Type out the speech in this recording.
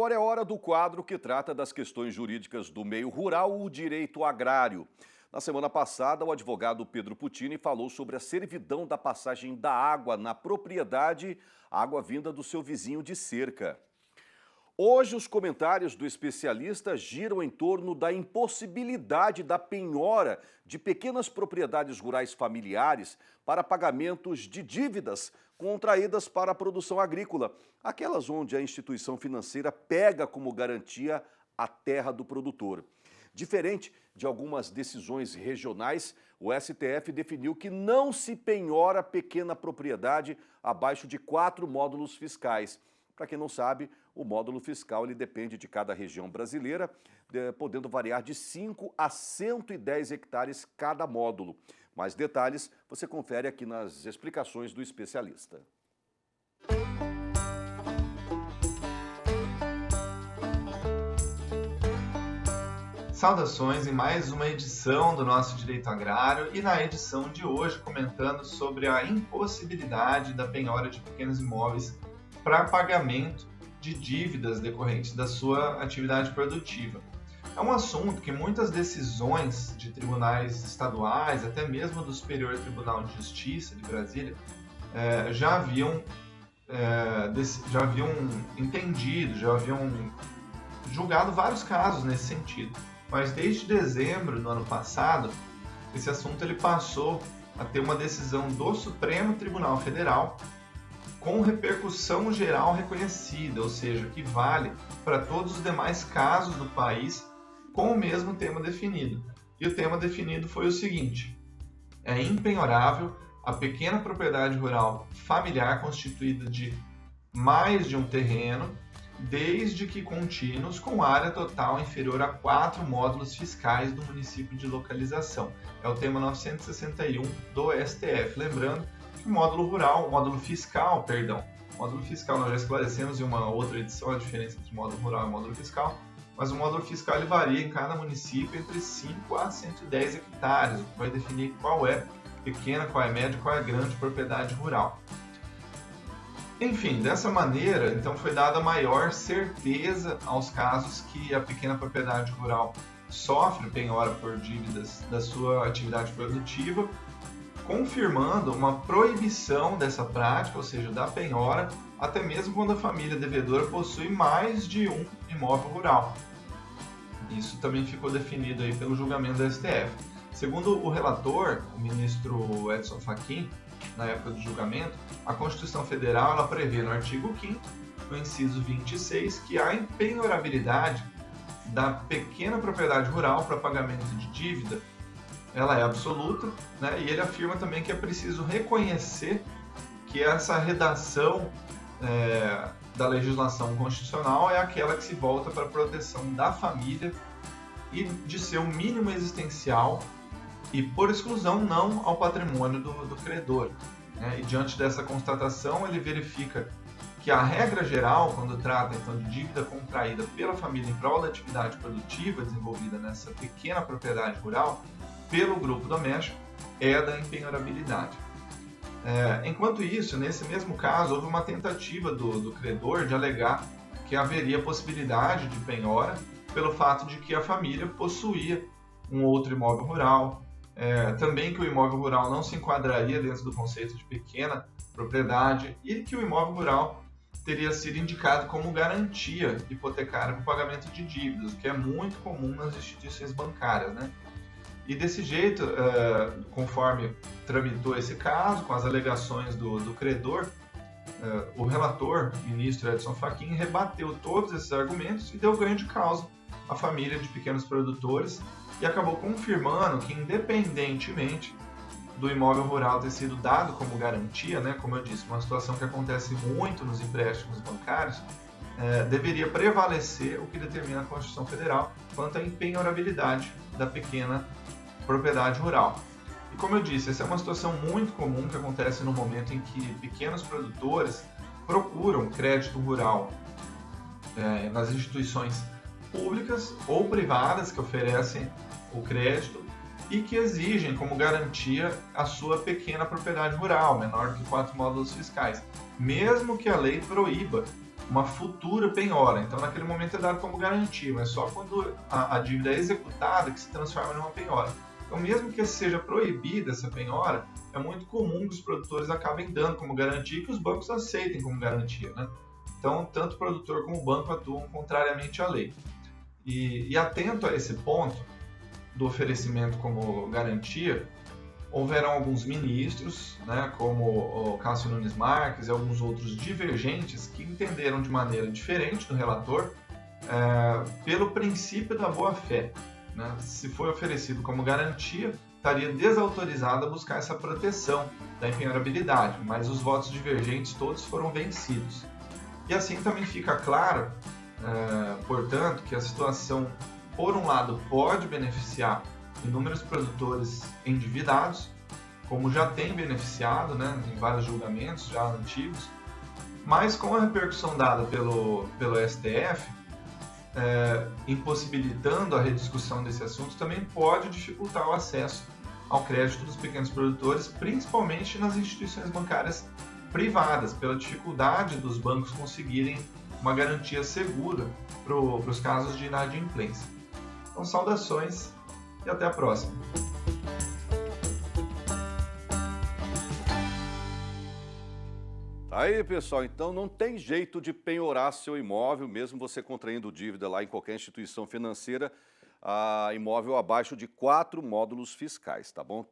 agora é hora do quadro que trata das questões jurídicas do meio rural, o direito agrário. Na semana passada, o advogado Pedro Puccini falou sobre a servidão da passagem da água na propriedade, água vinda do seu vizinho de cerca. Hoje, os comentários do especialista giram em torno da impossibilidade da penhora de pequenas propriedades rurais familiares para pagamentos de dívidas contraídas para a produção agrícola, aquelas onde a instituição financeira pega como garantia a terra do produtor. Diferente de algumas decisões regionais, o STF definiu que não se penhora pequena propriedade abaixo de 4 módulos fiscais. Para quem não sabe, o módulo fiscal ele depende de cada região brasileira, podendo variar de 5 a 110 hectares cada módulo. Mais detalhes você confere aqui nas explicações do especialista. Saudações em mais uma edição do nosso Direito Agrário e na edição de hoje comentando sobre a impossibilidade da penhora de pequenos imóveis para pagamento de dívidas decorrentes da sua atividade produtiva. É um assunto que muitas decisões de tribunais estaduais, até mesmo do Superior Tribunal de Justiça de Brasília, já haviam entendido, já haviam julgado vários casos nesse sentido. Mas desde dezembro do ano passado, esse assunto ele passou a ter uma decisão do Supremo Tribunal Federal com repercussão geral reconhecida, ou seja, que vale para todos os demais casos do país com o mesmo tema definido. E o tema definido foi o seguinte: é impenhorável a pequena propriedade rural familiar constituída de mais de um terreno, desde que contínuos com área total inferior a 4 módulos fiscais do município de localização. É o tema 961 do STF. Lembrando que o módulo fiscal, nós já esclarecemos em uma outra edição a diferença entre módulo rural e módulo fiscal, mas o módulo fiscal ele varia em cada município entre 5 a 110 hectares, o que vai definir qual é pequena, qual é média, qual é grande propriedade rural. Enfim, dessa maneira, então foi dada maior certeza aos casos que a pequena propriedade rural sofre penhora por dívidas da sua atividade produtiva, confirmando uma proibição dessa prática, ou seja, da penhora, até mesmo quando a família devedora possui mais de um imóvel rural. Isso também ficou definido aí pelo julgamento da STF. Segundo o relator, o ministro Edson Fachin, na época do julgamento, a Constituição Federal ela prevê no artigo 5º, no inciso 26, que a impenhorabilidade da pequena propriedade rural para pagamento de dívida ela é absoluta, né? E ele afirma também que é preciso reconhecer que essa redação da legislação constitucional é aquela que se volta para a proteção da família e de seu mínimo existencial e, por exclusão, não ao patrimônio do credor. E diante dessa constatação, ele verifica que a regra geral, quando trata então de dívida contraída pela família em prol da atividade produtiva desenvolvida nessa pequena propriedade rural, pelo grupo doméstico, é a da impenhorabilidade. Enquanto isso, nesse mesmo caso, houve uma tentativa do credor de alegar que haveria possibilidade de penhora pelo fato de que a família possuía um outro imóvel rural, também que o imóvel rural não se enquadraria dentro do conceito de pequena propriedade e que o imóvel rural teria sido indicado como garantia hipotecária para o pagamento de dívidas, o que é muito comum nas instituições bancárias, né? E desse jeito, conforme tramitou esse caso, com as alegações do credor, o relator, ministro Edson Fachin, rebateu todos esses argumentos e deu ganho de causa à família de pequenos produtores e acabou confirmando que, independentemente do imóvel rural ter sido dado como garantia, né, como eu disse, uma situação que acontece muito nos empréstimos bancários, deveria prevalecer o que determina a Constituição Federal quanto à impenhorabilidade da pequena propriedade rural. E como eu disse, essa é uma situação muito comum que acontece no momento em que pequenos produtores procuram crédito rural nas instituições públicas ou privadas que oferecem o crédito e que exigem como garantia a sua pequena propriedade rural, menor do que 4 módulos fiscais, mesmo que a lei proíba uma futura penhora. Então, naquele momento é dado como garantia, mas só quando a dívida é executada que se transforma numa penhora. Então, mesmo que seja proibida essa penhora, é muito comum que os produtores acabem dando como garantia e que os bancos aceitem como garantia, né? Então, tanto o produtor como o banco atuam contrariamente à lei. E atento a esse ponto do oferecimento como garantia, houveram alguns ministros, né, como o Cássio Nunes Marques e alguns outros divergentes, que entenderam de maneira diferente do relator, pelo princípio da boa-fé. Né? Se foi oferecido como garantia, estaria desautorizado a buscar essa proteção da impenhorabilidade, mas os votos divergentes todos foram vencidos. E assim também fica claro, portanto, que a situação, por um lado, pode beneficiar inúmeros produtores endividados, como já tem beneficiado, né, em vários julgamentos já antigos, mas com a repercussão dada pelo STF, impossibilitando a rediscussão desse assunto, também pode dificultar o acesso ao crédito dos pequenos produtores, principalmente nas instituições bancárias privadas, pela dificuldade dos bancos conseguirem uma garantia segura para os casos de inadimplência. Então, saudações e até a próxima. Aí, pessoal, então não tem jeito de penhorar seu imóvel, mesmo você contraindo dívida lá em qualquer instituição financeira, imóvel abaixo de 4 módulos fiscais, tá bom?